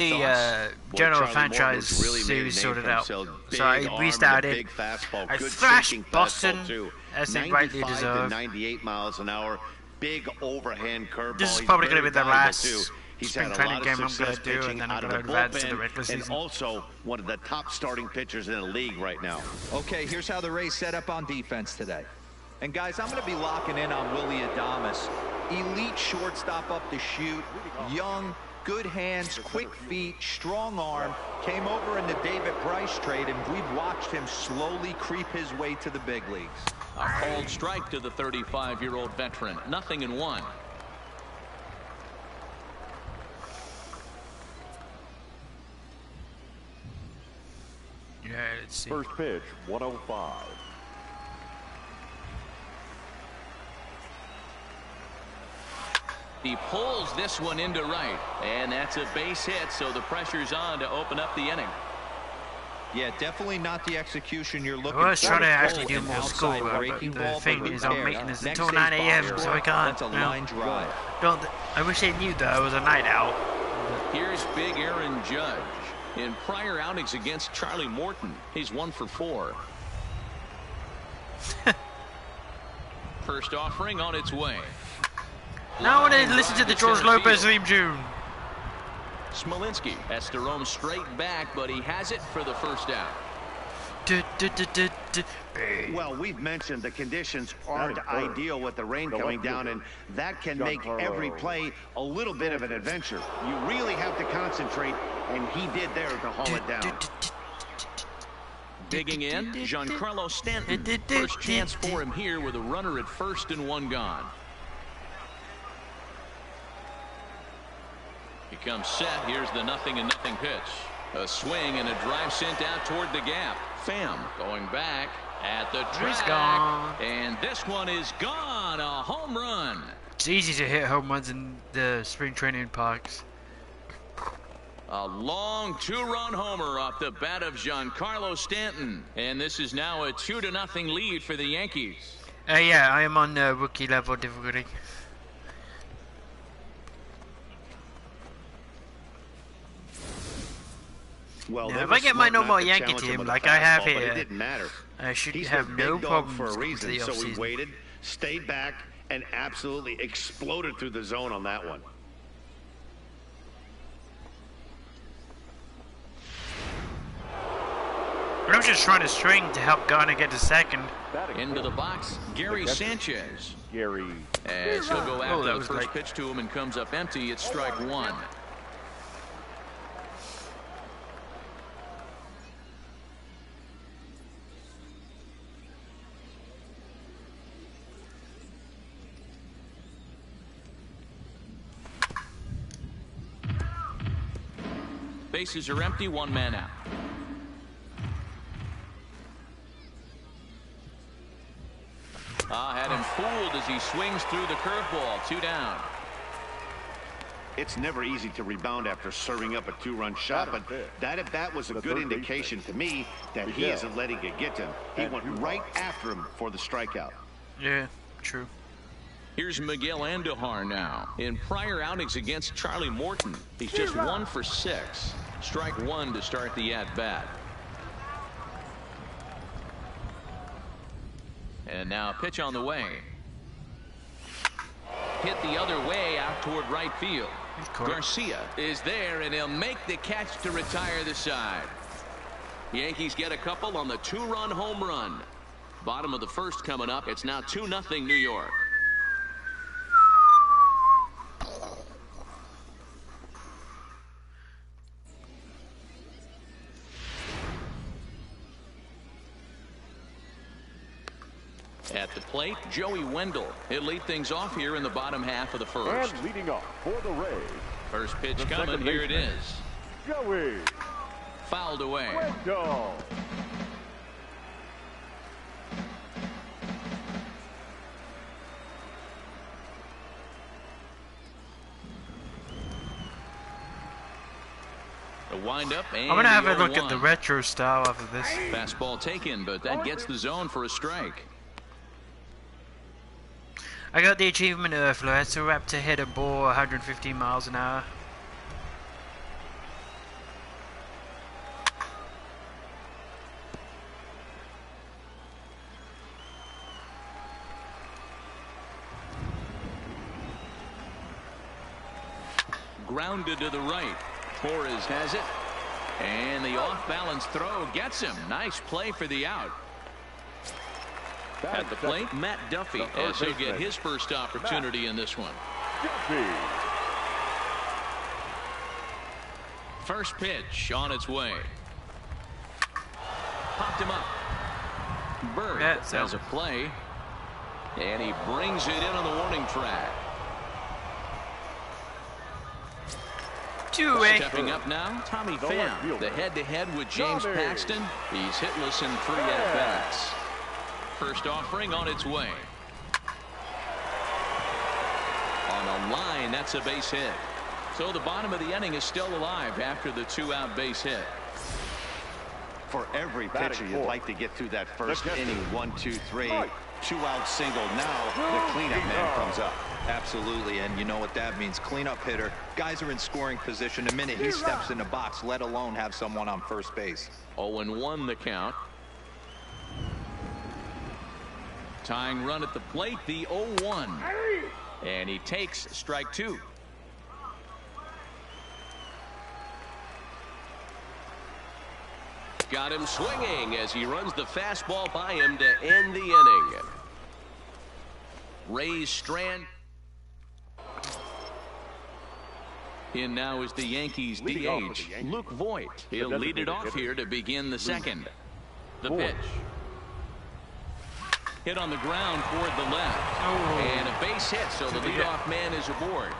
the general franchise series sorted out. So I restarted. I thrashed Boston as they rightly deserve. 98 miles an hour. Big overhand curveball. This is probably going to be the last He's spring had a training lot game of I'm success going to do, and then I'm going to advance to the regular season. And also one of the top starting pitchers in the league right now. Okay, here's how the Rays set up on defense today. And guys, I'm going to be locking in on Willy Adames. Elite shortstop up the chute, young, good hands, quick feet, strong arm. Came over in the David Price trade, and we've watched him slowly creep his way to the big leagues. A cold strike to the 35-year-old veteran. 0-1. Yeah, let's see. First pitch, 105. He pulls this one into right, and that's a base hit, so the pressure's on to open up the inning. Yeah, definitely not the execution you're looking for. I was trying to actually do more schoolwork, but the thing is I'm making this until 9 a.m. so I can't. That's a line drive. I wish they knew that I was a night owl. Here's big Aaron Judge. In prior outings against Charlie Morton, he's 1 for 4. First offering on its way. Now I want to listen to the George Lopez theme tune. Smolinski has to roam straight back, but he has it for the first out. Well, we've mentioned the conditions aren't ideal with the rain coming down, and that can make every play a little bit of an adventure. You really have to concentrate, and he did there to haul it down. Digging in, Giancarlo Stanton. First chance for him here with a runner at first and 1 gone. He comes set. Here's the 0-0 pitch. A swing and a drive sent out toward the gap. Pham going back at the track. Gone. And this one is gone. A home run. It's easy to hit home runs in the spring training parks. A long 2-run homer off the bat of Giancarlo Stanton. And this is now a 2-0 lead for the Yankees. Yeah, I am on rookie level difficulty. Well, now, if I get my normal Yankee team like I have here, it didn't matter. I should have no problems for a reason. with the So we waited, stayed back, and absolutely exploded through the zone on that one. But I'm just trying to string to help Garner get to second. Into the box, Gary Sanchez. Gary. As he'll go after the first pitch to him and comes up empty. It's strike 1. Bases are empty, 1 man out. Had him fooled as he swings through the curveball. 2 down. It's never easy to rebound after serving up a 2-run shot, but that at bat was a good indication to me that he isn't letting it get to him. He went right after him for the strikeout. Yeah, true. Here's Miguel Andujar now. In prior outings against Charlie Morton, he's just 1 for 6. Strike 1 to start the at-bat. And now a pitch on the way. Hit the other way out toward right field. Garcia is there, and he'll make the catch to retire the side. Yankees get a couple on the 2-run home run. Bottom of the first coming up. It's now 2-0 New York. At the plate, Joey Wendell. He'll lead things off here in the bottom half of the first. And leading off for the Rays. First pitch coming. Here it is. Joey Fouled away. Wendell. The windup, and I'm gonna have a the look at the 0-1. retro style after this. Fastball taken, but that gets the zone for a strike. I got the achievement of Velociraptor hit a ball 115 miles an hour. grounded to the right. Torres has it. And the off-balance throw gets him. Nice play for the out. At the plate, Matt Duffy, as he'll get his first opportunity in this one. First pitch on its way. Popped him up. Bird has a play. And he brings it in on the warning track. Stepping up now, Tommy Pham, the head-to-head with James Paxton. He's hitless in 3 at-bats. First offering on its way. On a line, that's a base hit. So the bottom of the inning is still alive after the 2-out base hit. For every pitcher, you'd like to get through that first inning. 1, 2, 3, 2-out single. Now the cleanup man comes up. Absolutely, and you know what that means. Cleanup hitter. Guys are in scoring position the minute he steps in the box, let alone have someone on first base. 0-1 the count. Tying run at the plate, the 0-1. And he takes strike 2. Got him swinging as he runs the fastball by him to end the inning. Ray Strand. In now is the Yankees DH, Luke Voit. He'll lead it off here to begin the second. The pitch. Hit on the ground toward the left. And a base hit, so the leadoff man is aboard.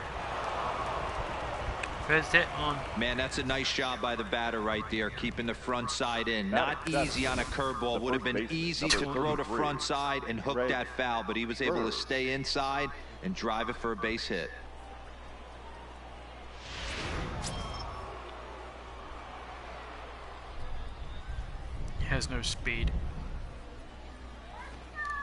First hit on. Man, that's a nice job by the batter right there, keeping the front side in. Not easy on a curveball. Would have been easy to throw the front side and hook that foul, but he was able to stay inside and drive it for a base hit. He has no speed.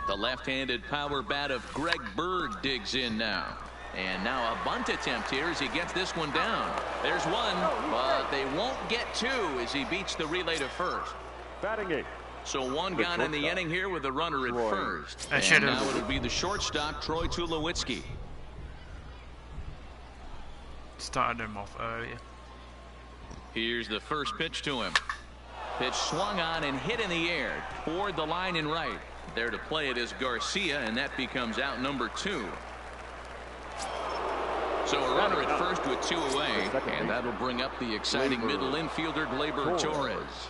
The left-handed power bat of Greg Bird digs in now. And now a bunt attempt here as he gets this one down. There's one, but they won't get 2 as he beats the relay to first. Batting 8. So one gone in the inning here with a runner at first. And now it'll be the shortstop, Troy Tulowitzki. Started him off earlier. Here's the first pitch to him. Pitch swung on and hit in the air toward the line and right. There to play it is Garcia, and that becomes out number 2. So a runner at first with 2 away, and that'll bring up the exciting middle infielder Gleyber Torres.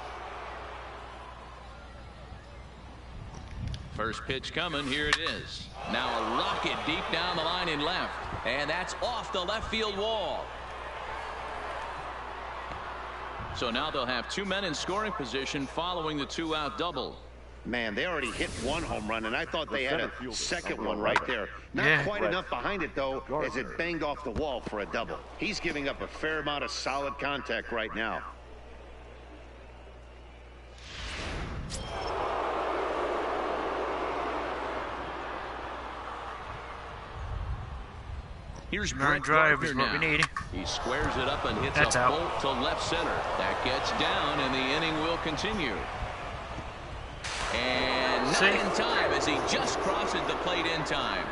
First pitch coming, here it is. Now a rocket deep down the line in left, and that's off the left field wall. So now they'll have 2 men in scoring position following the 2-out double. Man, they already hit 1 home run, and I thought they had a second one right there. Not quite enough behind it, though, as it banged off the wall for a double. He's giving up a fair amount of solid contact right now. Here's Brett Gardner now. He squares it up and hits a bolt to left center. That gets down, and the inning will continue. And not in time as he just crosses the plate in time.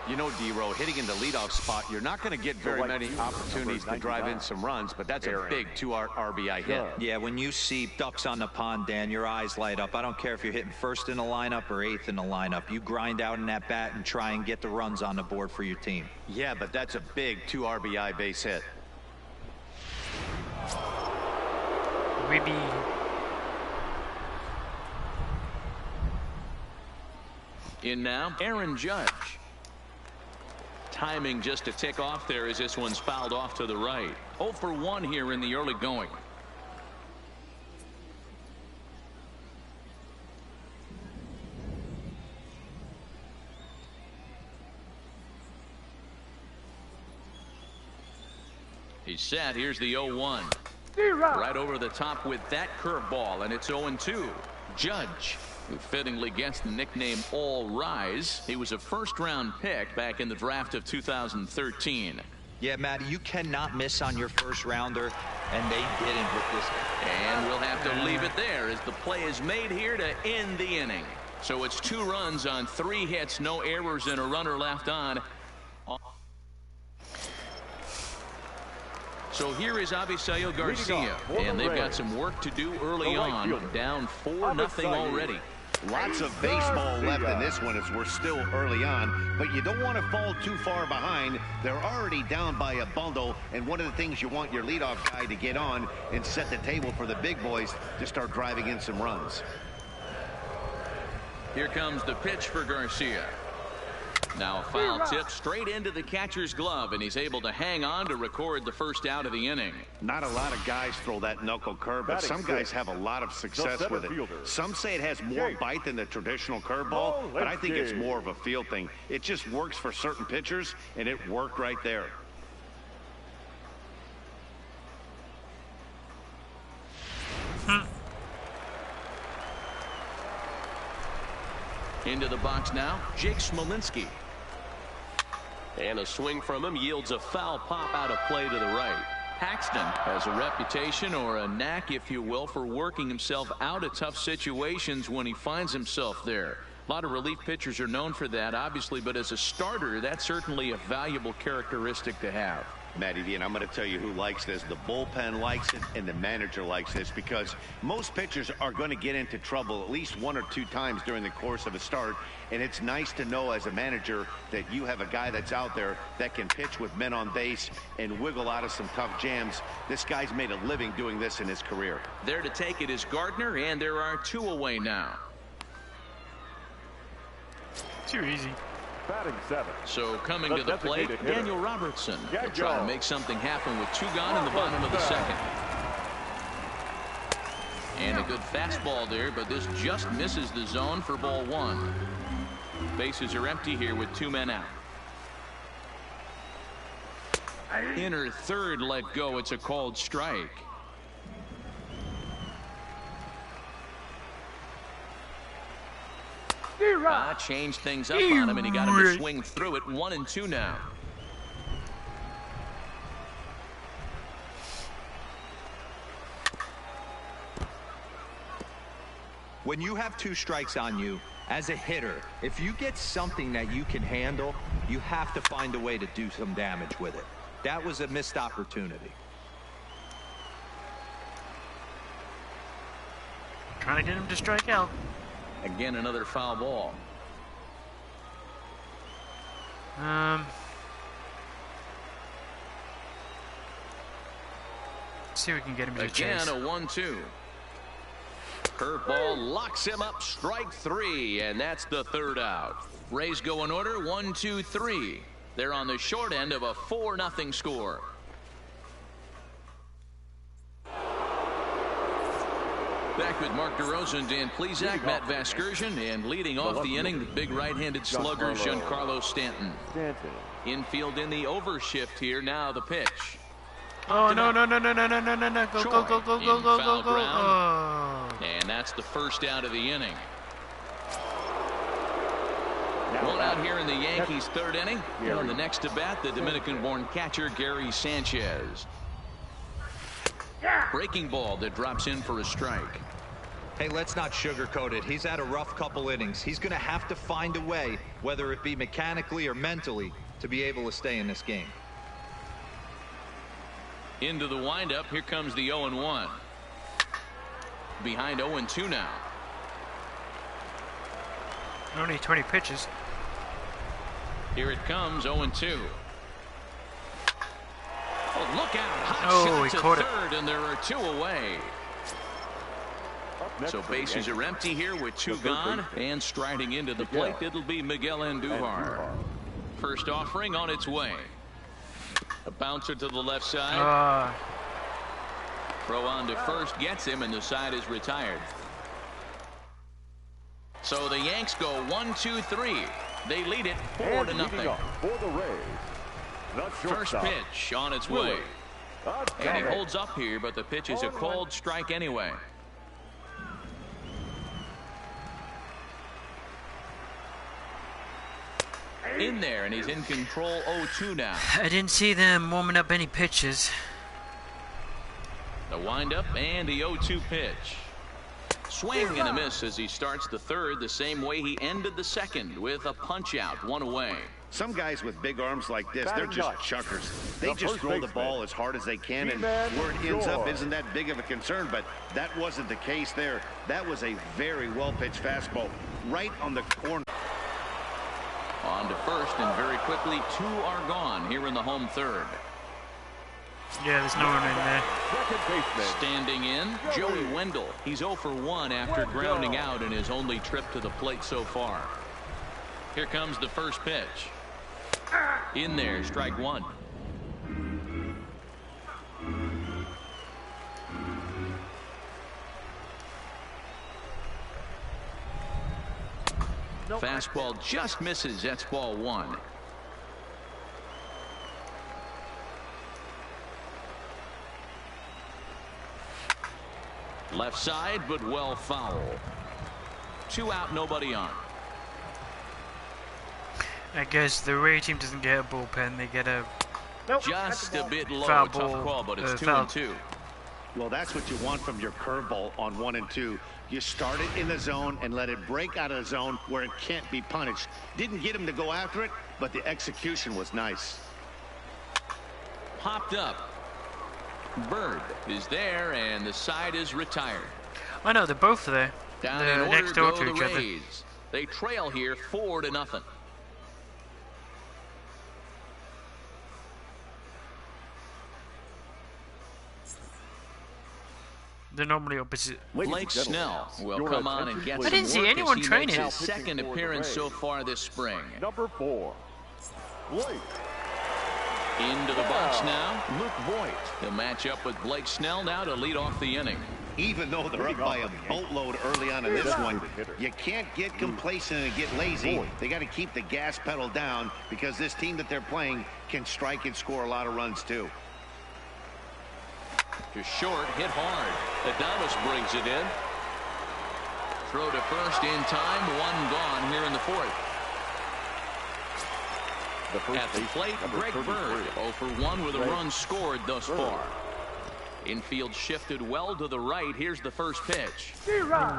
You know, D-Row, hitting in the leadoff spot, you're not going to get very many opportunities to drive in some runs, but that's a big 2 RBI hit. Yeah, when you see ducks on the pond, Dan, your eyes light up. I don't care if you're hitting first in the lineup or 8th in the lineup. You grind out in that bat and try and get the runs on the board for your team. Yeah, but that's a big 2 RBI base hit. Maybe. In now, Aaron Judge. Timing just to tick off there as this one's fouled off to the right. 0 for 1 here in the early going. He's set. Here's the 0-1. Right over the top with that curveball, and it's 0-2. Judge, who fittingly gets the nickname All Rise. He was a first-round pick back in the draft of 2013. Yeah, Matty, you cannot miss on your first rounder, and they didn't with this guy. And we'll have to leave it there as the play is made here to end the inning. So it's 2 runs on 3 hits, no errors, and a runner left on. So here is Avisail Garcia, and they've got some work to do early on, down 4-0 already. Lots of baseball left in this one as we're still early on, but you don't want to fall too far behind. They're already down by a bundle, and one of the things you want your leadoff guy to get on and set the table for the big boys to start driving in some runs. Here comes the pitch for Garcia. Now a foul tip straight into the catcher's glove, and he's able to hang on to record the first out of the inning. Not a lot of guys throw that knuckle curve, but some guys have a lot of success with it. Some say it has more bite than the traditional curveball, but I think it's more of a feel thing. It just works for certain pitchers, and it worked right there. Into the box now, Jake Smolinski. And a swing from him yields a foul pop out of play to the right. Paxton has a reputation, or a knack if you will, for working himself out of tough situations when he finds himself there. A lot of relief pitchers are known for that, obviously, but as a starter, that's certainly a valuable characteristic to have. Matty V, and I'm going to tell you who likes this. The bullpen likes it, and the manager likes this, because most pitchers are going to get into trouble at least 1 or 2 times during the course of a start, and it's nice to know as a manager that you have a guy that's out there that can pitch with men on base and wiggle out of some tough jams. This guy's made a living doing this in his career. There to take it is Gardner, and there are 2 away now. Too easy. Batting 7. So coming to the plate, Daniel Robertson. He'll try to make something happen with 2 gone in the bottom of the second. And a good fastball there, but this just misses the zone for ball 1. Bases are empty here with 2 men out. Inner third let go. It's a called strike. Changed things up on him, and he got him to swing through it. 1-2 now. When you have 2 strikes on you, as a hitter, if you get something that you can handle, you have to find a way to do some damage with it. That was a missed opportunity. Trying to get him to strike out. Again, another foul ball. See if we can get him to chase. Again, a 1-2. Curveball locks him up. Strike 3, and that's the 3rd out. Rays go in order. 1, 2, 3. They're on the short end of a 4-0 score. Back with Mark DeRosa, Dan Plesac, Matt Vasgersian, and leading off the inning, the big right-handed slugger, Giancarlo Stanton. Infield in the overshift here. Now the pitch. Oh, no. Go. Oh. And that's the first out of the inning. 1 out here in the Yankees' 3rd inning. On the next to bat, the Dominican-born catcher, Gary Sanchez. Breaking ball that drops in for a strike. Hey, let's not sugarcoat it. He's had a rough couple innings. He's going to have to find a way, whether it be mechanically or mentally, to be able to stay in this game. Into the windup. Here comes the 0-1. Behind 0-2 now. Only 20 pitches. Here it comes, 0-2. Oh, look out. Hot he shot caught to it. 3rd, and there are 2 away. So bases are empty here with 2 gone, and striding into the plate, it'll be Miguel Andujar. First offering on its way. A bouncer to the left side. Throw on to first gets him, and the side is retired. So the Yanks go 1, 2, 3. They lead it 4-0. For the Rays, First pitch on its way. And he holds up here, but the pitch is a called strike anyway. In there, and he's in control. 0-2 now. I didn't see them warming up any pitches. The windup and the 0-2 pitch. Swing and a miss as he starts the 3rd the same way he ended the 2nd with a punch out, 1 away. Some guys with big arms like this, they're just chuckers. They just throw the ball as hard as they can, and where it ends up isn't that big of a concern, but that wasn't the case there. That was a very well-pitched fastball right on the corner. On to first, and very quickly, 2 are gone here in the home third. Yeah, there's no one in there. Standing in, Joey Wendell. He's 0 for 1 after grounding out in his only trip to the plate so far. Here comes the first pitch. In there, strike 1. Fastball just misses. That's ball 1. Left side, but well foul. 2 out, nobody on. I guess the Ray team doesn't get a bullpen. They get a just a bit low. Foul Tough ball, call, but it's 2 foul. and 2. Well, that's what you want from your curveball on 1 and 2. You start it in the zone and let it break out of the zone where it can't be punished. Didn't get him to go after it, but the execution was nice. Popped up. Bird is there, and the side is retired. I know they're both there. Down They're in order next door go to the each other. Rays. They trail here 4-0. They're normally opposite. Blake Snell will come on and get I didn't see some work anyone as he training. makes his second appearance so far this spring. Number 4, Blake. Into the box now, Luke Voigt. He'll match up with Blake Snell now to lead off the inning. Even though they're up by a boatload early on in this one, you can't get complacent and get lazy. They got to keep the gas pedal down because this team that they're playing can strike and score a lot of runs too. To short, hit hard. Adames brings it in. Throw to first in time. 1 gone here in the 4th. At the plate, Greg Bird 0 for 1 with a run scored thus far. Infield shifted well to the right. Here's the first pitch.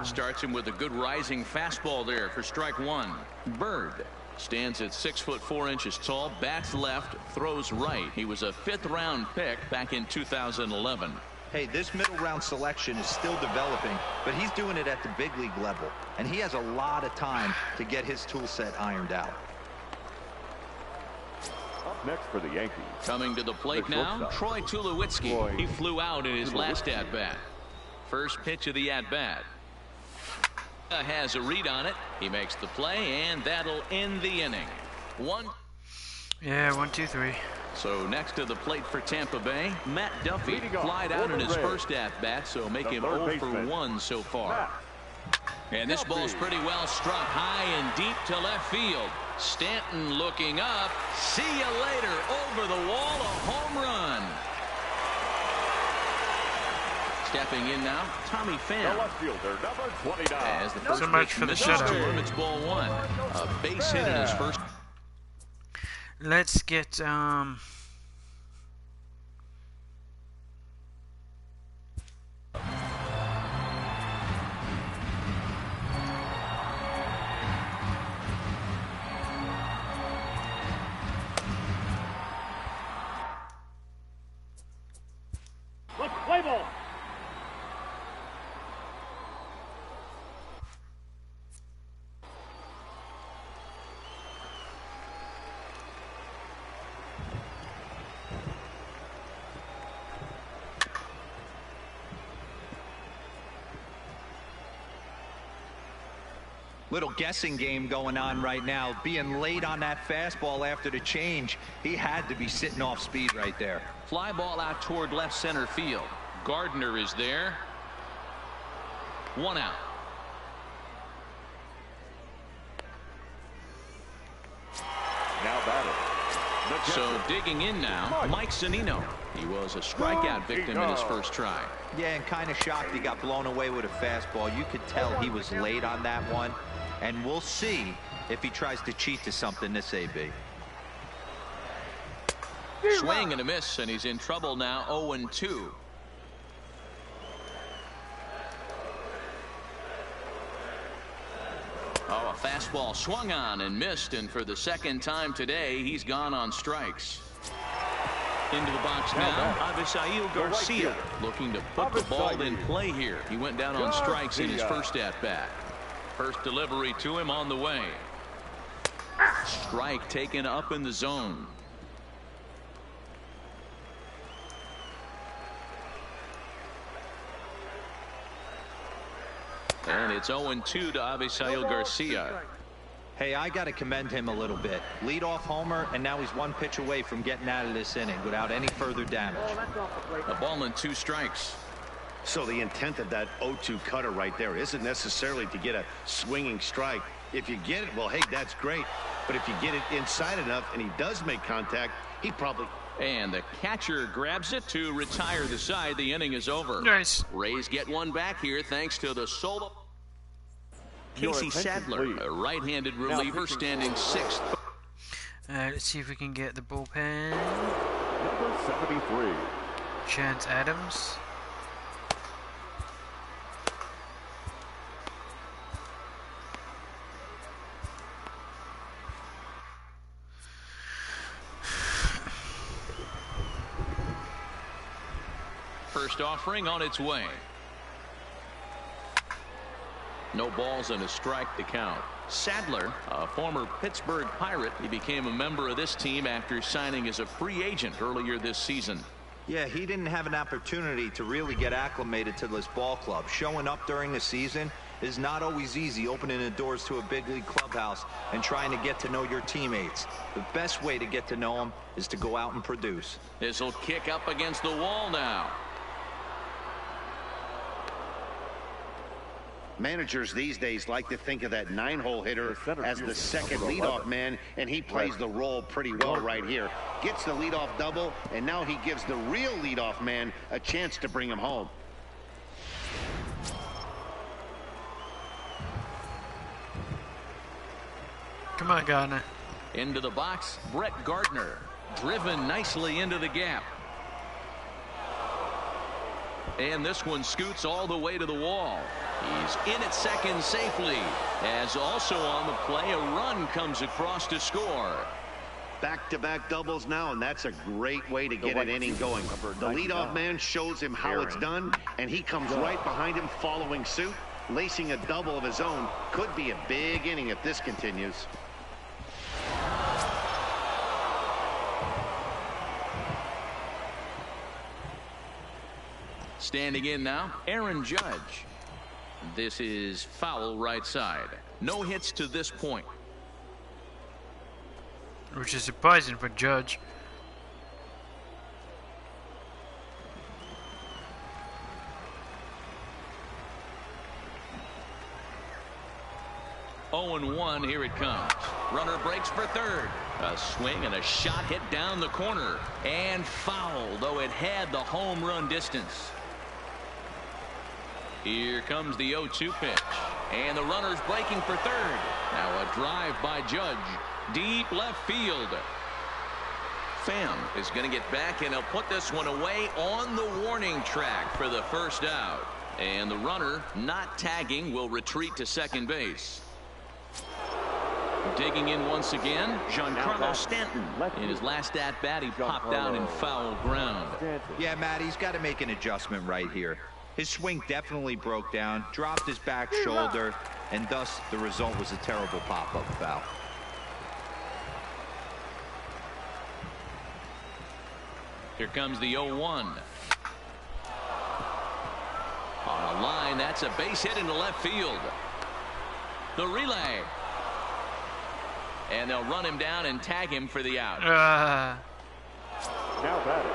Starts him with a good rising fastball there for strike 1. Bird stands at 6'4" tall, bats left, throws right. He was a 5th-round pick back in 2011. Hey, this middle round selection is still developing, but he's doing it at the big league level, and he has a lot of time to get his tool set ironed out. Up next for the Yankees. Coming to the plate now, Troy Tulowitzki. He flew out in his last at-bat. First pitch of the at-bat. Has a read on it. He makes the play, and that'll end the inning. 1. Yeah, 1, 2, 3. So next to the plate for Tampa Bay, Matt Duffy flied out in his first at-bat, so make him 0 for 1 so far. And this ball's pretty well struck high and deep to left field. Stanton looking up. See you later. Over the wall, a home run. Stepping in now, Tommy Pham. The left fielder, number 29. As the first So much pitch for the misses shutout. to him, it's ball 1. A base hit in his first. Let's get Let's play ball. Little guessing game going on right now. Being late on that fastball after the change, he had to be sitting off speed right there. Fly ball out toward left center field. Gardner is there. 1 out. Now batting. So digging in now, Mike Zunino. He was a strikeout victim in his first try. Yeah, and kind of shocked he got blown away with a fastball. You could tell he was late on that one. And we'll see if he tries to cheat to something this AB. Swing and a miss, and he's in trouble now. 0-2. Oh, A fastball swung on and missed, and for the second time today, he's gone on strikes. Into the box now, Avisail Garcia looking to put the ball in play here. He went down on strikes in his first at-bat. First delivery to him on the way. Strike taken up in the zone. And it's 0-2 to Avisail Garcia. Hey, I got to commend him a little bit. Leadoff homer, and now he's one pitch away from getting out of this inning without any further damage. A ball and 2 strikes. So the intent of that 0-2 cutter right there isn't necessarily to get a swinging strike. If you get it, well, hey, that's great. But if you get it inside enough and he does make contact, he probably... And the catcher grabs it to retire the side. The inning is over. Nice. Rays get one back here thanks to the solo. Casey Sadler, a right-handed reliever, standing 6th. Let's see if we can get the bullpen. Number 73. Chance Adams. First offering on its way. No balls and a strike to count. Sadler, a former Pittsburgh Pirate, he became a member of this team after signing as a free agent earlier this season. Yeah, he didn't have an opportunity to really get acclimated to this ball club. Showing up during the season is not always easy, opening the doors to a big league clubhouse and trying to get to know your teammates. The best way to get to know them is to go out and produce. This will kick up against the wall now. Managers these days like to think of that 9-hole hitter as the second leadoff man, and he plays the role pretty well right here. Gets the leadoff double, and now he gives the real leadoff man a chance to bring him home. Come on, Gardner. Into the box, Brett Gardner. Driven nicely into the gap. And this one scoots all the way to the wall. He's in at second safely. As also on the play, a run comes across to score. Back-to-back doubles now, and that's a great way to get an inning going. The leadoff man shows him how it's done, and he comes right behind him following suit. Lacing a double of his own could be a big inning if this continues. Standing in now, Aaron Judge. This is foul right side. No hits to this point. Which is surprising for Judge. Oh, 0-1, here it comes. Runner breaks for third. A swing and a shot hit down the corner. And foul, though it had the home run distance. Here comes the 0-2 pitch. And the runner's breaking for third. Now a drive by Judge. Deep left field. Pham is going to get back, and he'll put this one away on the warning track for the first out. And the runner, not tagging, will retreat to second base. Digging in once again, Giancarlo Stanton. In his last at-bat, he popped out in foul ground. Yeah, Matt, he's got to make an adjustment right here. His swing definitely broke down, dropped his back shoulder, and thus the result was a terrible pop-up foul. Here comes the 0-1. On a line, that's a base hit into left field. The relay. And they'll run him down and tag him for the out. Now batting.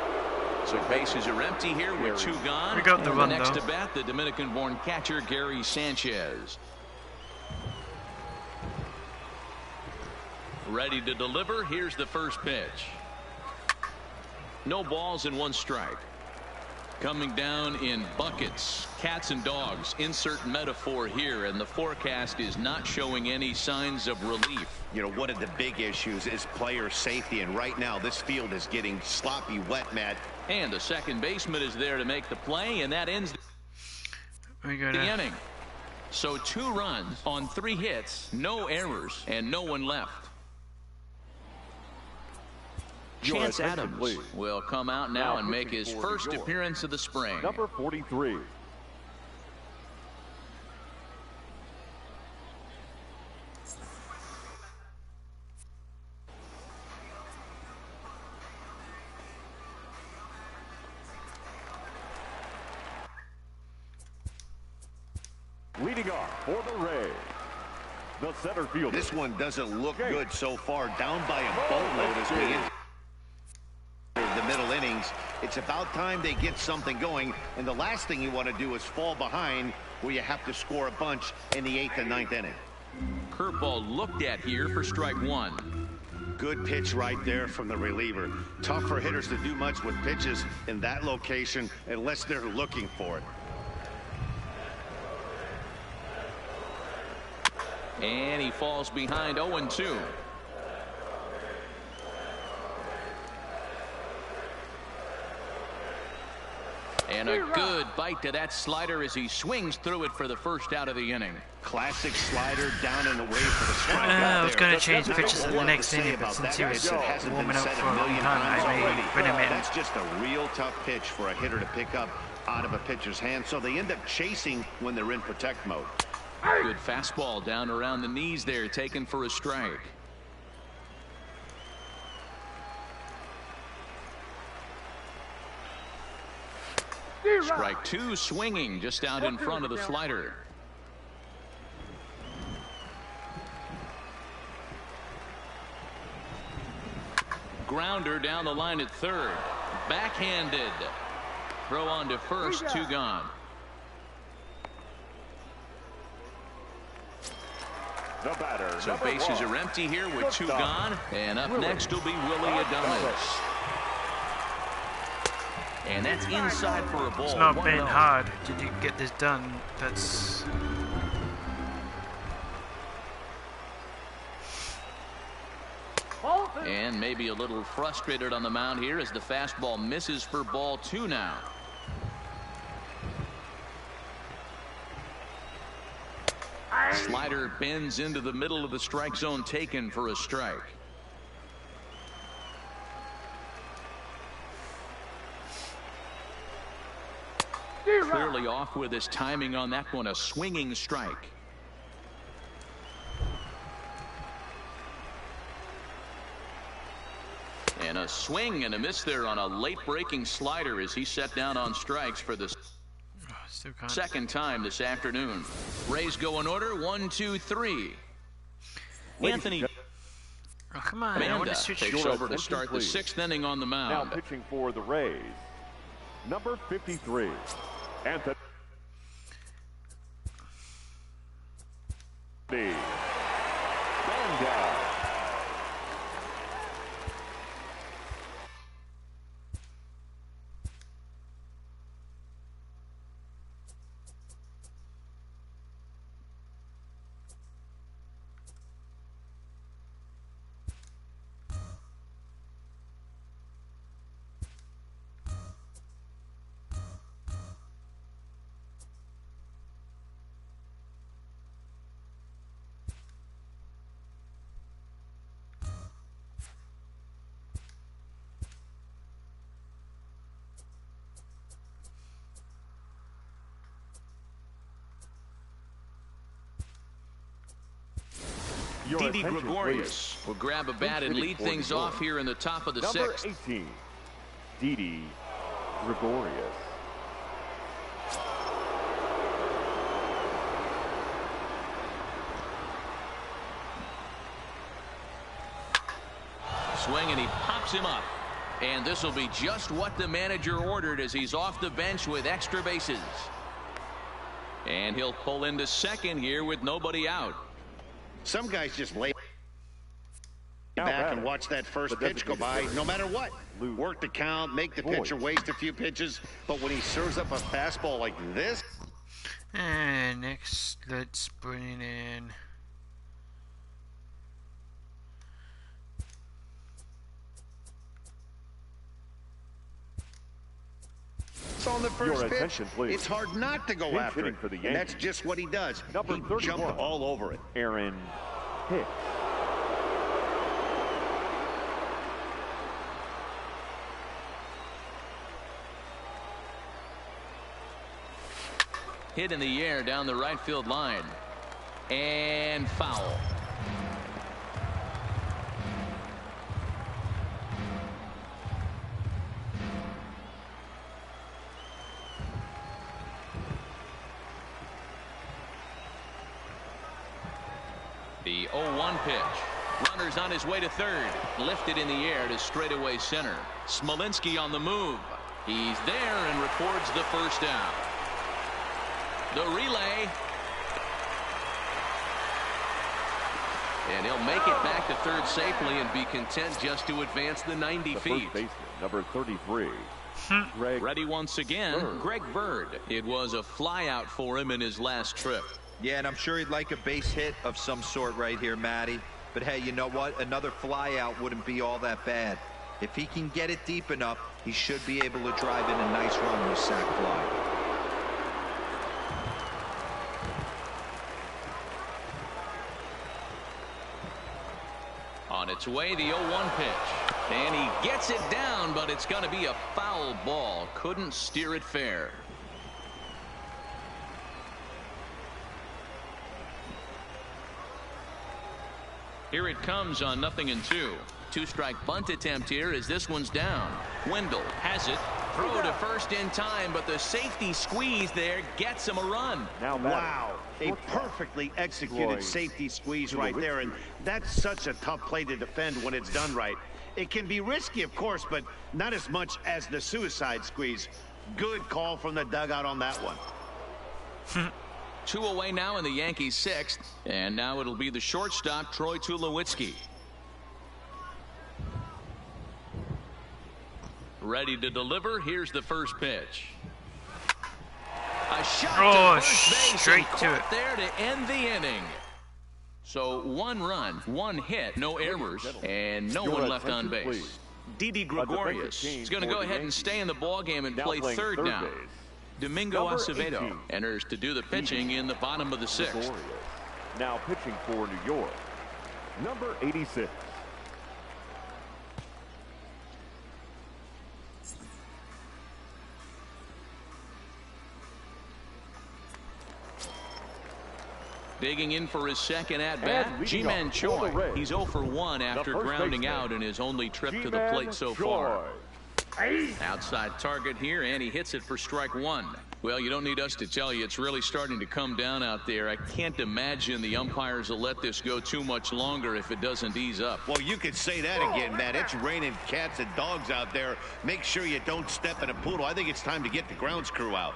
So bases are empty here with 2 gone. We got the run, next though. to bat, the Dominican-born catcher Gary Sanchez. Ready to deliver. Here's the first pitch. No balls and 1 strike. Coming down in buckets, cats and dogs. Insert metaphor here, and the forecast is not showing any signs of relief. You know, one of the big issues is player safety, and right now this field is getting sloppy wet, Matt. And the second baseman is there to make the play, and that ends the inning. So 2 runs on 3 hits, no errors, and no one left. Chance Adams will come out now and make his first appearance of the spring. Number 43. Leading off for the Rays, the center fielder. This one doesn't look good so far. Down by a boatload as we enter the middle innings. It's about time they get something going, and the last thing you want to do is fall behind where you have to score a bunch in the 8th and 9th inning. Curveball looked at here for strike 1. Good pitch right there from the reliever. Tough for hitters to do much with pitches in that location unless they're looking for it. And he falls behind 0-2. And a good bite to that slider as he swings through it for the first out of the inning. Classic slider down and away for the strike. I was going to change pitches in the next inning, but since he was warming up for a long time, I may bring him in. That's just a real tough pitch for a hitter to pick up out of a pitcher's hand, so they end up chasing when they're in protect mode. Good fastball down around the knees there, taken for a strike. Strike 2, swinging just out in front of the slider. Grounder down the line at third. Backhanded. Throw on to first, 2 gone. The batter, so bases are empty here with 2 gone. And up next will be Willy Adames. And that's inside for a ball. It's not been hard to get this done. That's... And maybe a little frustrated on the mound here as the fastball misses for ball 2 now. Slider bends into the middle of the strike zone, taken for a strike. Clearly off with his timing on that one, a swinging strike. And a swing and a miss there on a late breaking slider as he set down on strikes for the second time this afternoon. Rays go in order, 1, 2, 3. Anthony come on, Manda takes over to start the 6th inning on the mound. Now pitching for the Rays, number 53, Anthony Manda. Didi Gregorius will grab a bat and lead things off here in the top of the 6th. Number 18, Didi Gregorius. Swing and he pops him up. And this will be just what the manager ordered as he's off the bench with extra bases. And he'll pull into second here with nobody out. Some guys just lay back and watch that first pitch go by no matter what. Work the count, make the pitcher waste a few pitches, but when he serves up a fastball like this. And next, let's bring in hits on the first pitch, it's hard not to go Pinch after it. for the And that's just what he does. Number He 31, jumped all over it. Aaron Hicks. Hit in the air down the right field line. And foul. The 0-1 pitch. Runner's on his way to third. Lifted in the air to straightaway center. Smolinski on the move. He's there and records the first down. The relay. And he'll make it back to third safely and be content just to advance the 90 feet. First baseman, number 33. Greg Ready once again, Bird. Greg Bird. It was a flyout for him in his last trip. Yeah, and I'm sure he'd like a base hit of some sort right here, Matty. But hey, you know what? Another flyout wouldn't be all that bad. If he can get it deep enough, he should be able to drive in a nice run with sac fly. On its way, the 0-1 pitch. And he gets it down, but it's going to be a foul ball. Couldn't steer it fair. Here it comes on 0-2. Two-strike bunt attempt here as this one's down. Wendell has it. Throw to first in time, but the safety squeeze there gets him a run. Now Wow, a perfectly executed safety squeeze right there, and that's such a tough play to defend when it's done right. It can be risky, of course, but not as much as the suicide squeeze. Good call from the dugout on that one. 2 away now in the Yankees' 6th, and now it'll be the shortstop, Troy Tulowitzki. Ready to deliver. Here's the first pitch. A shot to first base straight and to it caught there to end the inning. So 1 run, 1 hit, no errors, and no one left on base. Didi Gregorius is going to go ahead and stay in the ballgame and play third now. Domingo Acevedo enters to do the pitching in the bottom of the 6th. Now pitching for New York, number 86. Digging in for his second at-bat, Ji-Man Choi. He's 0 for 1 after grounding out in his only trip to the plate so far. Outside target here, and he hits it for strike 1. Well, you don't need us to tell you it's really starting to come down out there. I can't imagine the umpires will let this go too much longer if it doesn't ease up. Well, you could say that again, Matt. It's raining cats and dogs out there. Make sure you don't step in a poodle. I think it's time to get the grounds crew out.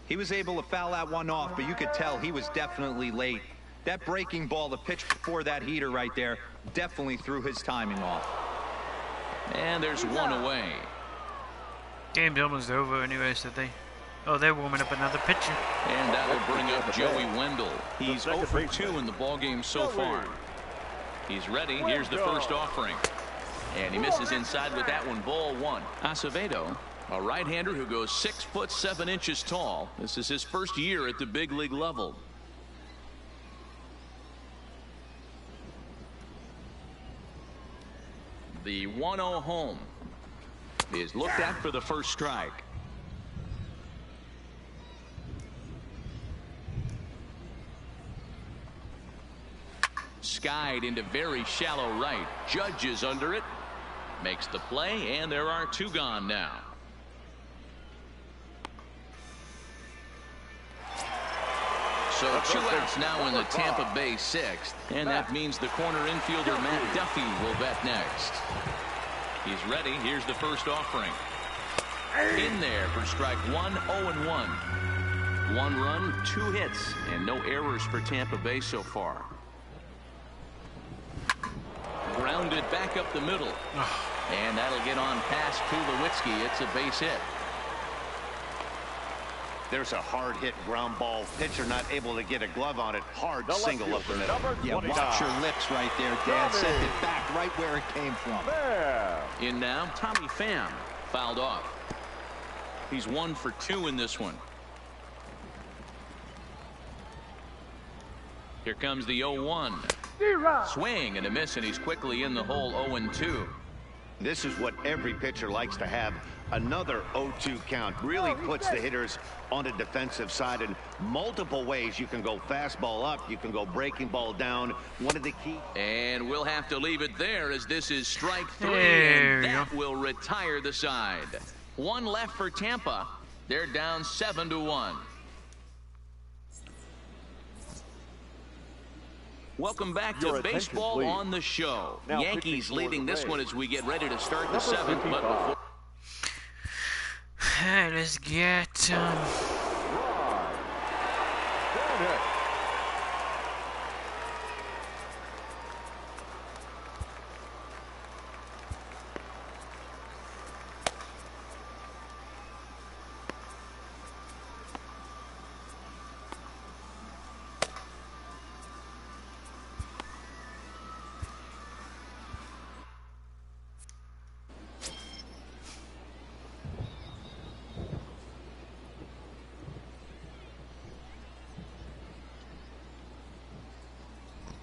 He was able to foul that one off, but you could tell he was definitely late. That breaking ball, the pitch before that heater right there, definitely threw his timing off. And there's 1 away. Game's almost over anyway, so they're warming up another pitcher. And that'll bring up Joey Wendell. He's 0 for 2 in the ballgame so far. He's ready. Here's the first offering. And he misses inside with that one, ball 1. Acevedo, a right-hander who goes 6 foot 7 inches tall. This is his first year at the big league level. The 1-0 home is looked at for the first strike. Skied into very shallow right. Judge is under it. Makes the play, and there are 2 gone now. So 2 outs now in the Tampa Bay 6th, and that means the corner infielder Matt Duffy will bat next. He's ready. Here's the first offering. In there for strike 1, 0-1. 1 run, 2 hits, and no errors for Tampa Bay so far. Grounded back up the middle. And that'll get on past Tulowitzki. It's a base hit. There's a hard-hit ground ball. Pitcher not able to get a glove on it. Hard single up the middle. Yeah, watch your lips right there, Dan. Sent it back right where it came from. In now, Tommy Pham fouled off. He's 1 for 2 in this one. Here comes the 0-1. Swing and a miss, and he's quickly in the hole. 0-2. This is what every pitcher likes to have. Another 0-2 count really puts the hitters on the defensive side in multiple ways. You can go fastball up, you can go breaking ball down. One of the key. And we'll have to leave it there, as this is strike 3, There and that will retire the side. 1 left for Tampa. They're down 7-1. Welcome back to Baseball on the Show. Now Yankees leading this one as we get ready to start the 7th. But before let's get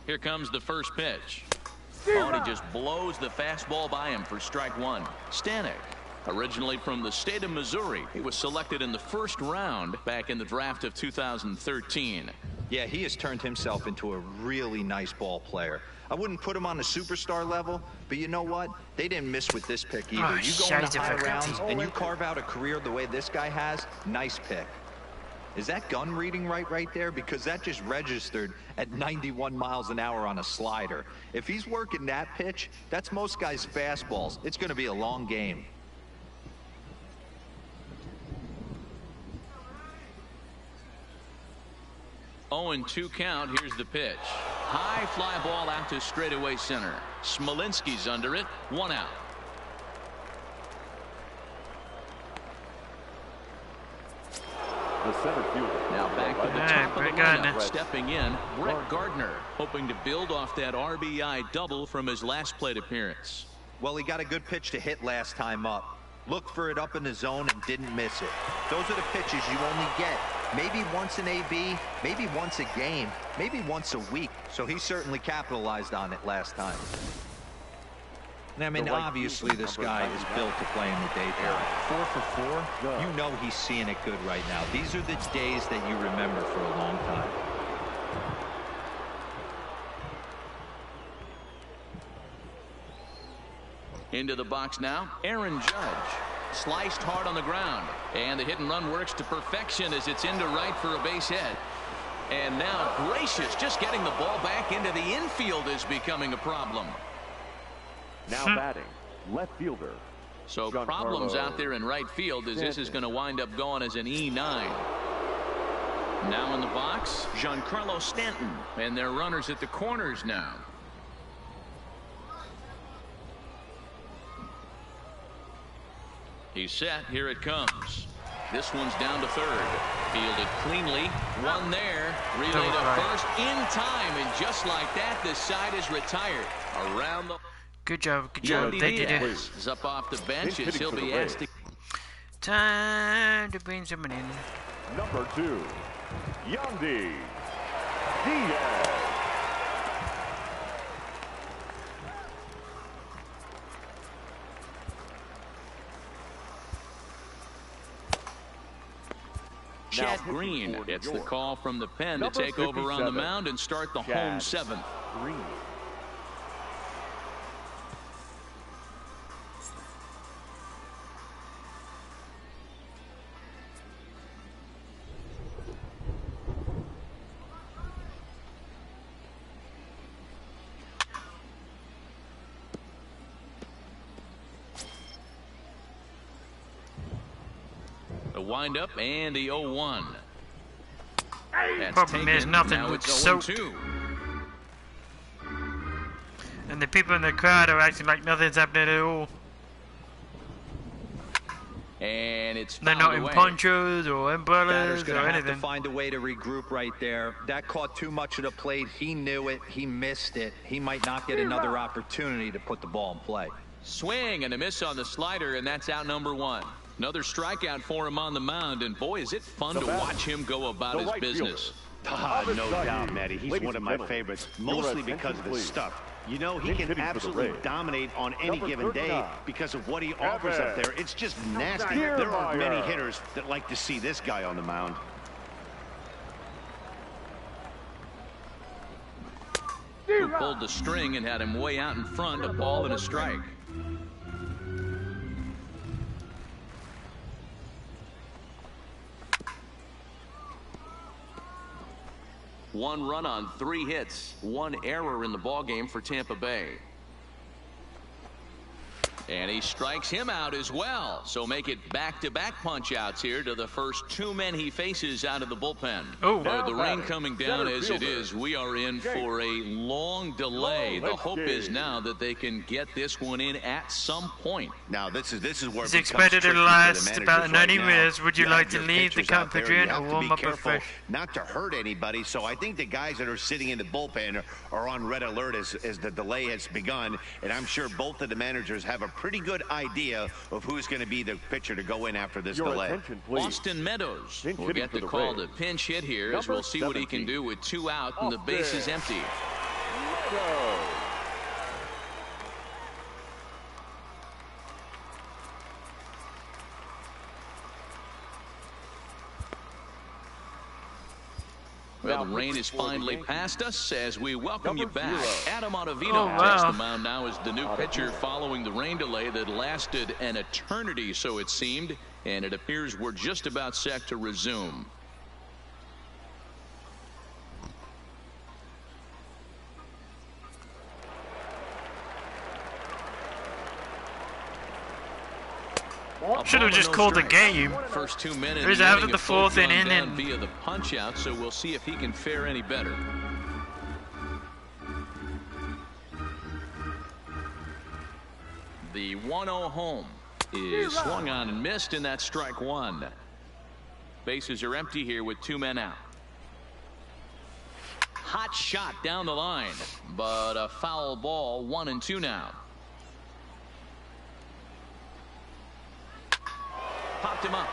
here comes the first pitch. Oh, he just blows the fastball by him for strike 1. Stanek, originally from the state of Missouri, he was selected in the first round back in the draft of 2013. Yeah, he has turned himself into a really nice ball player. I wouldn't put him on the superstar level, but you know what? They didn't miss with this pick either. Oh, You go into high shite. rounds and you carve out a career the way this guy has, nice pick. Is that gun reading right there? Because that just registered at 91 miles an hour on a slider. If he's working that pitch, that's most guys' fastballs. It's going to be a long game. Oh, and 2 count. Here's the pitch. High fly ball out to straightaway center. Smolinski's under it. 1 out. The center fielder. Now back to the top of the lineup. Stepping in, Brett Gardner, hoping to build off that RBI double from his last plate appearance. Well, he got a good pitch to hit last time up. Looked for it up in the zone and didn't miss it. Those are the pitches you only get maybe once in AB, maybe once a game, maybe once a week. So he certainly capitalized on it last time. I mean, obviously this guy is built to play in the daytime. 4 for 4, you know he's seeing it good right now. These are the days that you remember for a long time. Into the box now, Aaron Judge. Sliced hard on the ground. And the hit and run works to perfection as it's into right for a base hit. And now Gracious just getting the ball back into the infield is becoming a problem. Now batting, left fielder. So problems out there in right field as this is going to wind up going as an E9. Now in the box, Giancarlo Stanton. And their runners at the corners now. He's set. Here it comes. This one's down to third. Fielded cleanly. One there. Relay to first in time. And just like that, the side is retired. Around the... Good job. Thank you, dude. Is up off the bench as he'll be asked to... Time to bring someone in. Number 2, Yandy Diaz. Chad Green gets the call from the pen to take over on the mound and start the home 7th. Green. Wind up and the 0-1. Problem is nothing looks so. And the people in the crowd are acting like nothing's happening at all. And it's they're not in away. ponchos or umbrellas or have anything. to find a way to regroup right there. That caught too much of the plate. He knew it. He missed it. He might not get another opportunity to put the ball in play. Swing and a miss on the slider, and that's out number one. Another strikeout for him on the mound, and boy, is it fun to watch him go about his business. No doubt, Matty. He's one of my favorites, mostly because of his stuff. You know, he can absolutely dominate on any given day because of what he offers up there. It's just nasty. There aren't many hitters that like to see this guy on the mound. Who pulled the string and had him way out in front, a ball and a strike. One run on 3 hits, 1 error in the ballgame for Tampa Bay. And he strikes him out as well. So make it back-to-back punch-outs here to the first 2 men he faces out of the bullpen. Oh, the rain coming down as it is, we are in for a long delay. The hope is now that they can get this one in at some point. Now, this is where it's expected to last about 90 minutes. Would you like to leave the Campeadrian or warm up afresh? Not to hurt anybody, so I think the guys that are sitting in the bullpen are on red alert as the delay has begun, and I'm sure both of the managers have a pretty good idea of who's going to be the pitcher to go in after this delay. Austin Meadows will get the call to pinch hit here as we'll see what he can do with 2 out and the base is empty. Well, the rain is finally past us as we welcome you back. Adam Ottavino takes the mound now as the new pitcher following the rain delay that lasted an eternity, so it seemed, and it appears we're just about set to resume. Should have just called the game. First 2 minutes. There's after the 4th inning and via the punch out, so we'll see if he can fare any better. The 1-0 home is swung on and missed, and that's strike 1. Bases are empty here with 2 men out. Hot shot down the line, but a foul ball. 1-2 now. Popped him up.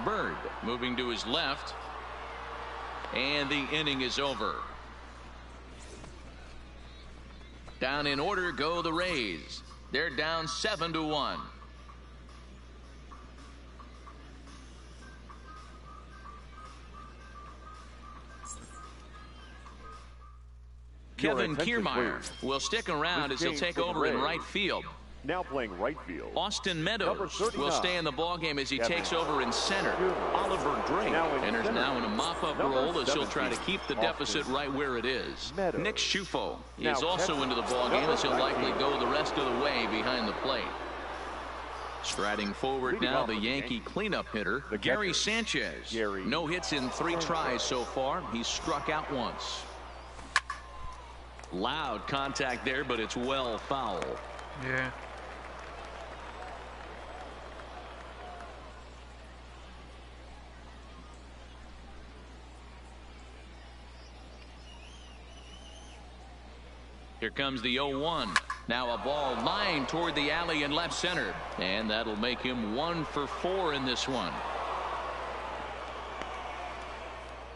Bird moving to his left. And the inning is over. Down in order go the Rays. They're down 7-1. Kevin Kiermaier will stick around as he'll take over in right field. Now playing right field, Austin Meadows will stay in the ballgame as he takes over in center. Oliver Drake enters now in a mop-up role as he'll try to keep the deficit right where it is. Nick Schufo is also into the ballgame as he'll likely go the rest of the way behind the plate. Striding forward now, the Yankee cleanup hitter, Gary Sanchez. No hits in 3 tries so far. He's struck out once. Loud contact there, but it's well foul. Yeah. Here comes the 0-1. Now a ball lined toward the alley in left center. And that'll make him 1 for 4 in this one.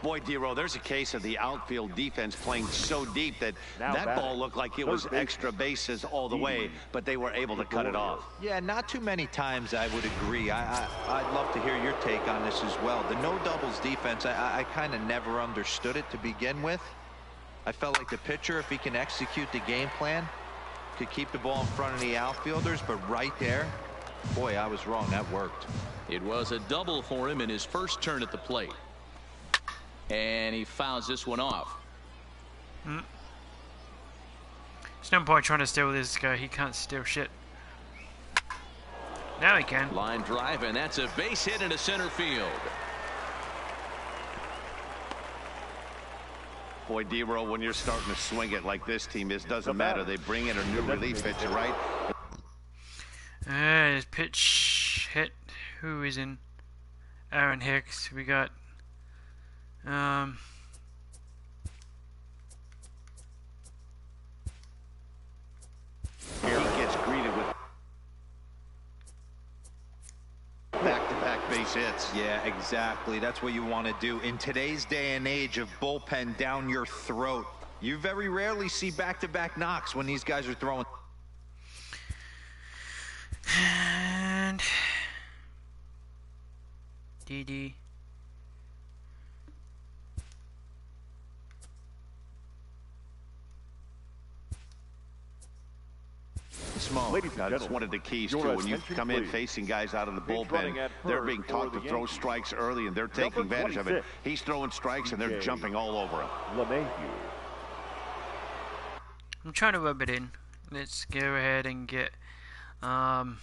Boy, D-Row, there's a case of the outfield defense playing so deep that that ball looked like it was extra bases all the way, but they were able to cut it off. Yeah, not too many times I would agree. I'd love to hear your take on this as well. The no doubles defense, I kind of never understood it to begin with. I felt like the pitcher, if he can execute the game plan, could keep the ball in front of the outfielders, but right there, boy, I was wrong. That worked. It was a double for him in his first turn at the plate. And he fouls this one off. There's no point trying to steal this guy. He can't steal shit. Now he can. Line drive, and that's a base hit into center field. Boy, D-Row, when you're starting to swing it like this team is, doesn't matter. They bring in a new relief pitcher, right? His pitch hit. Who is in? Aaron Hicks. We got Here he gets greeted with back-to-back base hits. Yeah, exactly. That's what you want to do. In today's day and age of bullpen down your throat, you very rarely see back-to-back knocks when these guys are throwing. and DD. Small. That's one of the keys too. When you come in facing guys out of the bullpen, they're being taught to throw strikes early, and they're taking advantage of it. He's throwing strikes, and they're jumping all over him. I'm trying to rub it in. Let's go ahead and get alright.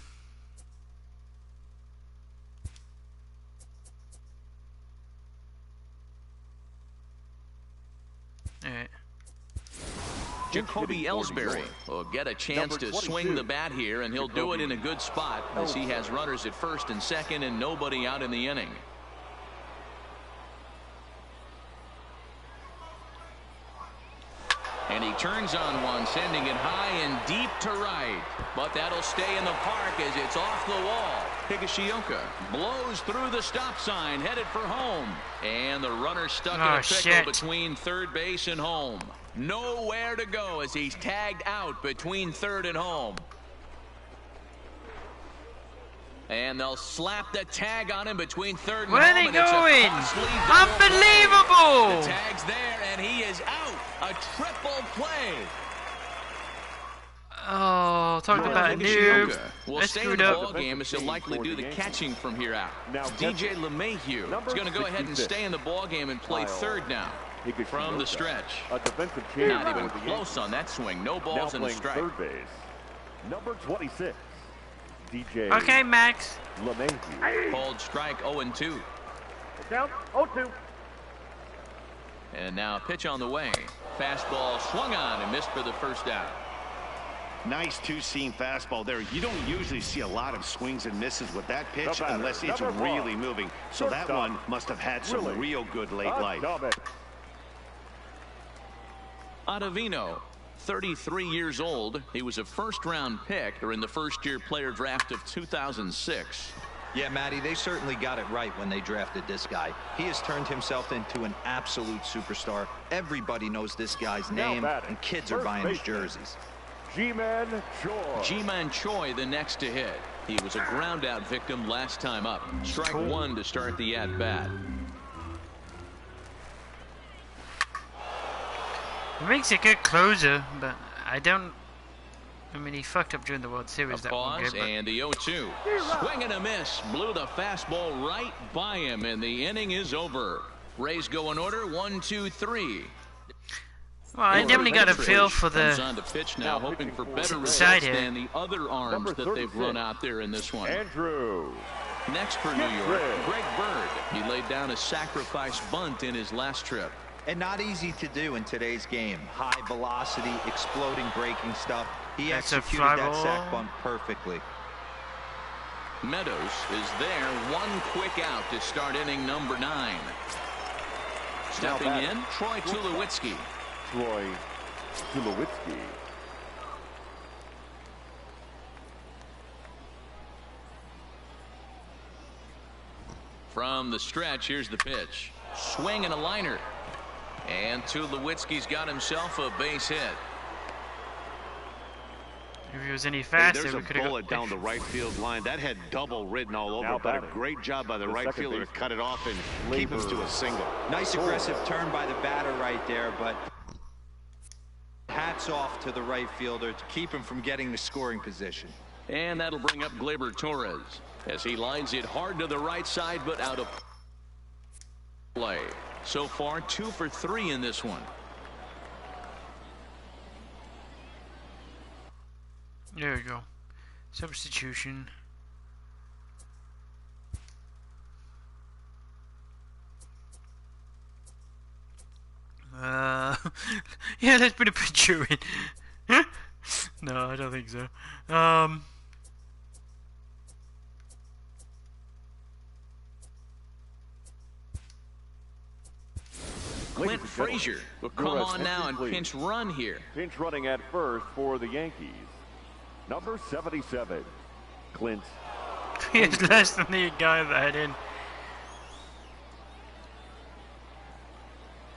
Jacoby Ellsbury will get a chance to swing the bat here, and he'll do it in a good spot as he has runners at first and second and nobody out in the inning. And he turns on one, sending it high and deep to right. But that'll stay in the park as it's off the wall. Higashioka blows through the stop sign, headed for home. And the runner stuck in a pickle between third base and home. Nowhere to go as he's tagged out between third and home. And they'll slap the tag on him between third and home. Where are they going? Unbelievable! The tag's there, and he is out. A triple play. Oh, talk about a noob. Will stay in the ball game as he'll likely do the catching from here out. DJ LeMahieu is going to go ahead and stay in the ball game and play third now. From the stretch. Not even close on that swing. No balls in the strike. Third base. Number 26. DJ. Okay, Max. Called strike 0-2. Count 0-2. And now pitch on the way. Fastball swung on and missed for the first out. Nice two-seam fastball there. You don't usually see a lot of swings and misses with that pitch unless it's really moving. So that one must have had some real good late life. Ottavino, 33 years old. He was a first-round pick in the first-year player draft of 2006. Yeah, Matty, they certainly got it right when they drafted this guy. He has turned himself into an absolute superstar. Everybody knows this guy's name, and kids are buying his jerseys. Ji-Man Choi. Ji-Man Choi, the next to hit. He was a ground-out victim last time up. Strike one to start the at-bat. He makes a good closer, but I mean, he fucked up during the World Series. That one pause, and the 0-2. Swing and a miss. Blew the fastball right by him, and the inning is over. Rays go in order, 1, 2, 3. Well, I definitely got a feel for the on the pitch now, hoping for better results than the other arms that they've run out there in this one. Andrew. Next for New York, Greg Bird. He laid down a sacrifice bunt in his last trip. And not easy to do in today's game. High velocity, exploding breaking stuff. He executed that sac bunt perfectly. Meadows is there. One quick out to start inning number 9. Stepping in, Troy Tulowitzki. Troy Tulowitzki. From the stretch, here's the pitch. Swing and a liner. And Tulowitzki's got himself a base hit. If he was any faster, there's we a could have bullet down the right field line. That had double written all over, but a great job by the right fielder to cut it off and keep us to a single. Nice aggressive turn by the batter right there, but hats off to the right fielder to keep him from getting the scoring position. And that'll bring up Gleyber Torres as he lines it hard to the right side, but out of play. So far, 2 for 3 in this one. There we go. Substitution. Yeah, let's put a picture in. No, I don't think so. Clint Frazier will come on now and pinch run here. Pinch running at first for the Yankees. Number 77, Clint. He's less than the guy that had in.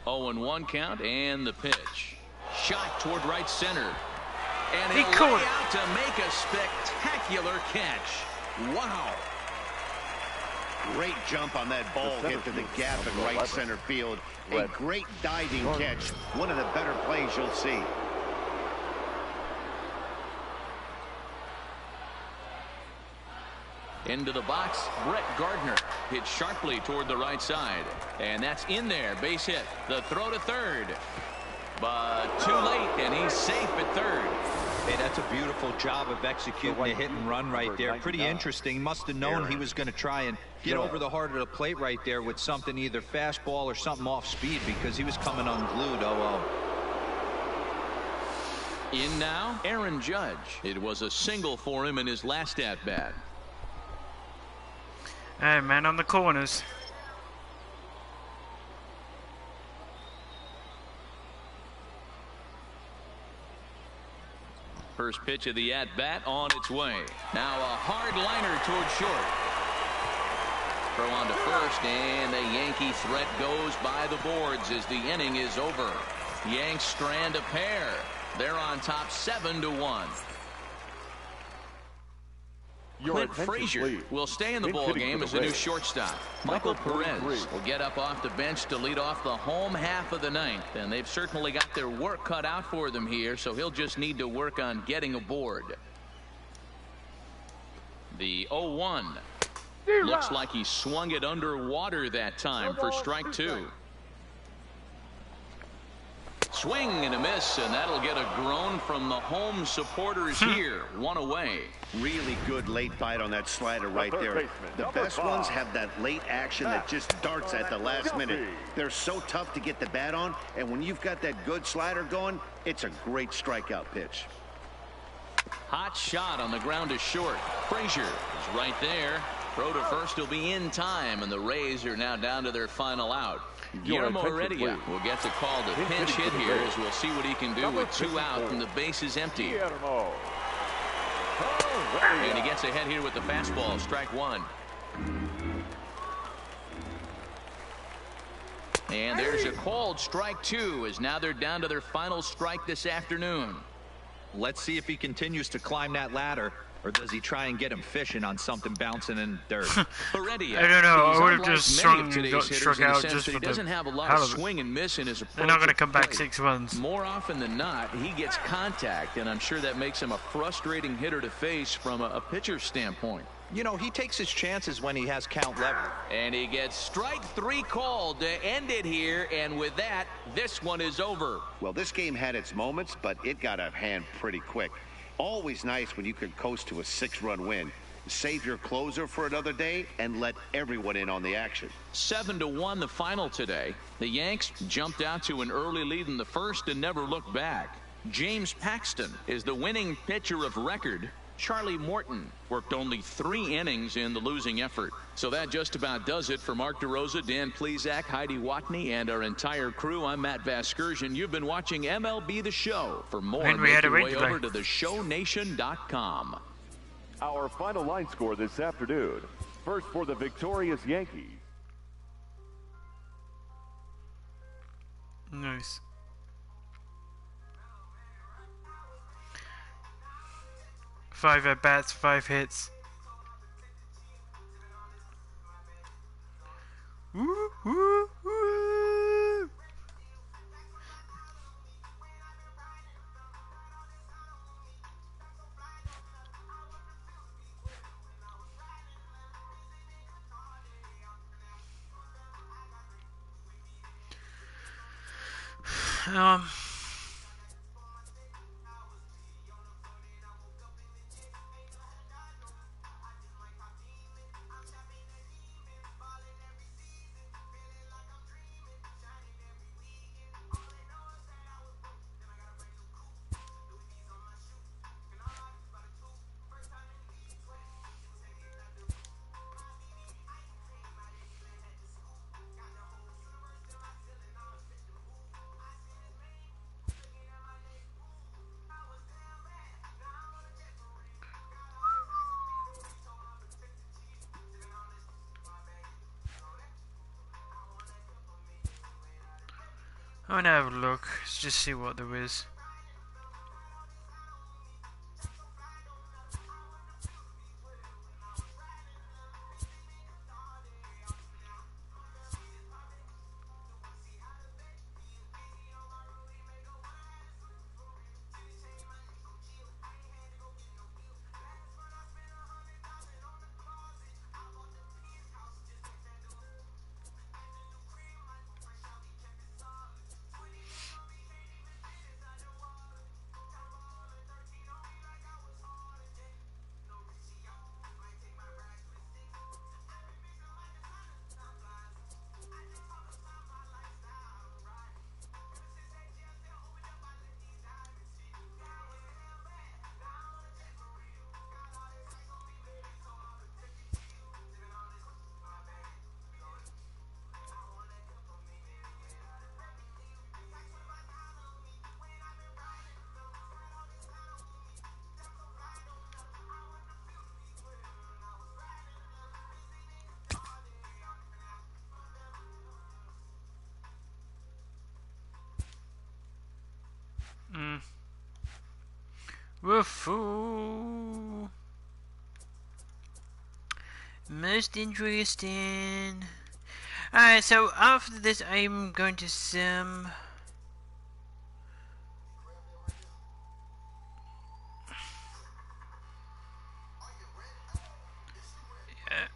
0-1 count and the pitch. Shot toward right center. And He he'll caught lay it. out to make a spectacular catch. Wow. Great jump on that ball, hit to the gap in right center field. A great diving catch. One of the better plays you'll see. Into the box, Brett Gardner hit sharply toward the right side. And that's in there, base hit. The throw to third. But too late, and he's safe at third. Hey, that's a beautiful job of executing a hit and run right there. Pretty interesting. Must have known he was going to try and get over the heart of the plate right there with something, either fastball or something off speed, because he was coming unglued. 0-0. In now, Aaron Judge. It was a single for him in his last at-bat. Hey, man, on the corners. First pitch of the at-bat on its way. Now a hard liner toward short. Throw on to first, and the Yankee threat goes by the boards as the inning is over. Yanks strand a pair. They're on top 7-1. Clint Frazier will stay in the ballgame as the new shortstop. Michael Perez will get up off the bench to lead off the home half of the ninth. And they've certainly got their work cut out for them here, so he'll just need to work on getting aboard. The 0-1. Looks like he swung it underwater that time for strike two. Swing and a miss, and that'll get a groan from the home supporters here. One away. Really good late bite on that slider right there. The best ones have that late action that just darts at the last minute. They're so tough to get the bat on, and when you've got that good slider going, it's a great strikeout pitch. Hot shot on the ground to short. Frazier is right there. Throw to first will be in time, and the Rays are now down to their final out. Guillermo Heredia will get the call to pinch hit here as we'll see what he can do with 2 out and the bases empty. And he gets ahead here with the fastball, strike one. And there's a called strike two as now they're down to their final strike this afternoon. Let's see if he continues to climb that ladder, or does he try and get him fishing on something bouncing in dirt? Heredia, I don't know. I would have unlike just many of struck today's hitters in the out sense just that for he doesn't have a lot hell of of it. swing and miss in his approach. They're not going to to come back play. 6 runs. More often than not, he gets contact, and I'm sure that makes him a frustrating hitter to face from a pitcher's standpoint. You know, he takes his chances when he has count leverage. And he gets strike three called to end it here, and with that, this one is over. Well, this game had its moments, but it got out of hand pretty quick. Always nice when you can coast to a 6-run win. Save your closer for another day and let everyone in on the action. 7-1 the final today. The Yanks jumped out to an early lead in the first and never looked back. James Paxton is the winning pitcher of record. Charlie Morton worked only 3 innings in the losing effort. So that just about does it for Mark DeRosa, Dan Plesac, Heidi Watney, and our entire crew. I'm Matt Vasgersian. You've been watching MLB The Show. For more, make your way over to theshownation.com. Our final line score this afternoon. First for the victorious Yankees. Nice. Five at bats, 5 hits. Woo, woo, woo. I'm gonna have a look, just see what there is. Woohoo! Most interesting. Alright, so after this I'm going to sim. Yeah.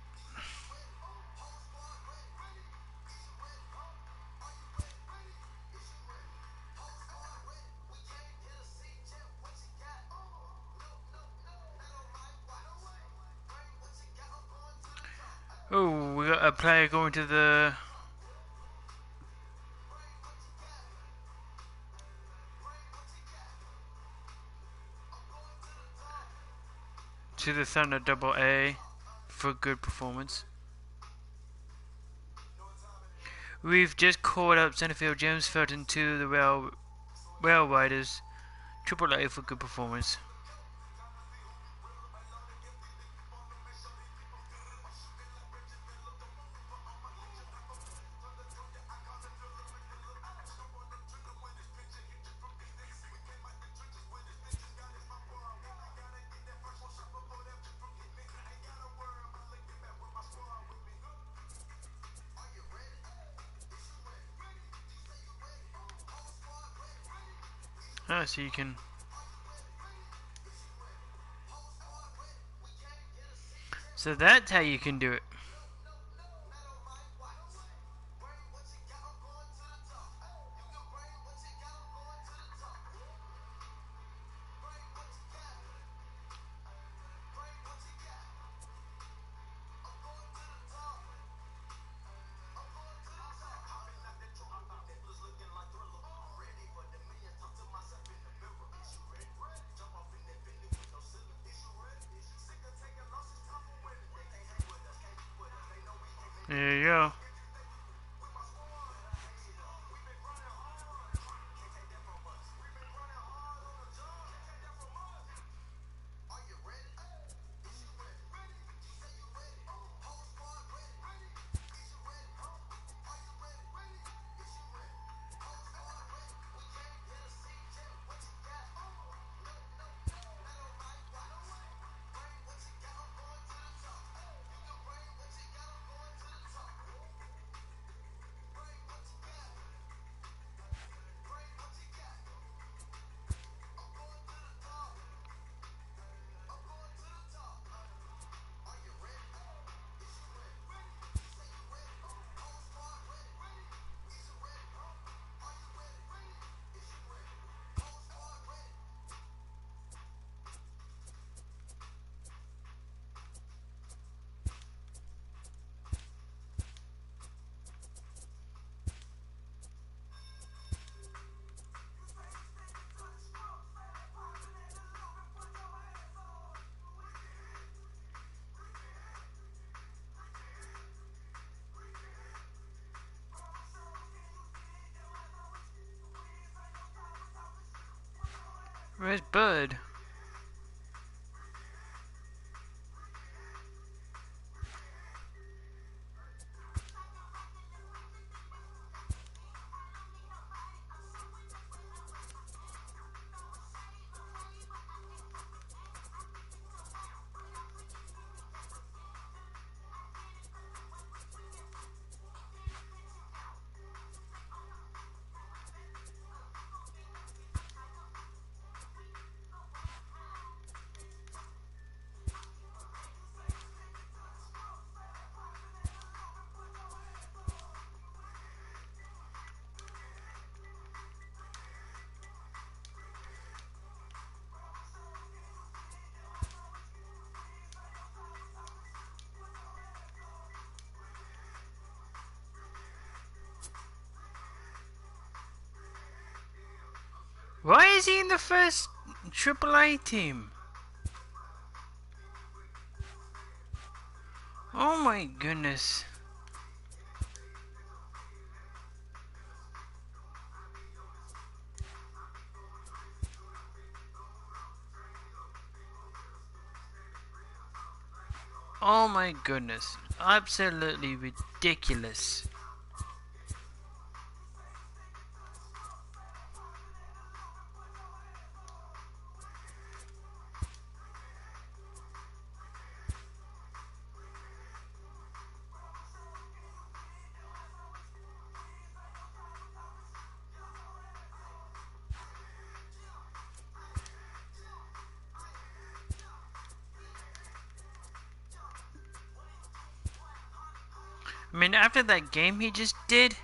Oh, we got a player going to the Thunder Double A for good performance. We've just called up centerfield James Felton to the Rail Riders Triple A for good performance. Ah, so you can. So that's how you can do it. There you go. Where's Bud? Why is he in the first AAA team? Oh my goodness. Oh my goodness. Absolutely ridiculous. I mean, after that game he just did.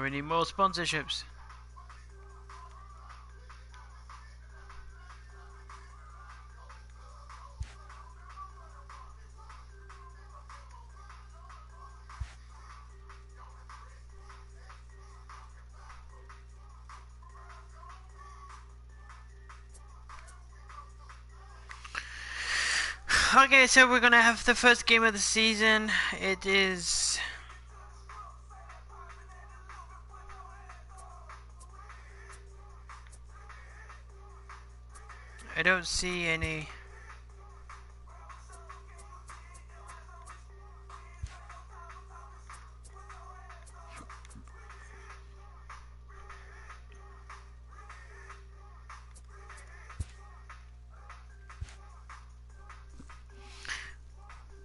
We need more sponsorships. Okay, so we're gonna have the first game of the season. It is... I don't see any...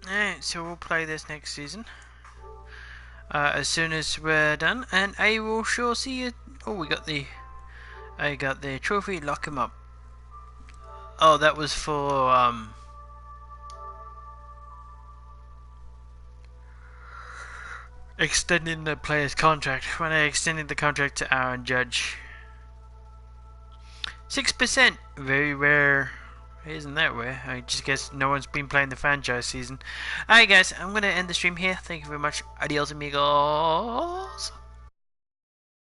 Alright, so we'll play this next season. As soon as we're done, and I will sure see you... Oh, we got the... I got the trophy, lock him up. Oh, that was for, extending the player's contract. When I extended the contract to Aaron Judge. 6%! Very rare. Isn't that rare? I just guess no one's been playing the franchise season. Alright guys, I'm going to end the stream here. Thank you very much. Adios amigos.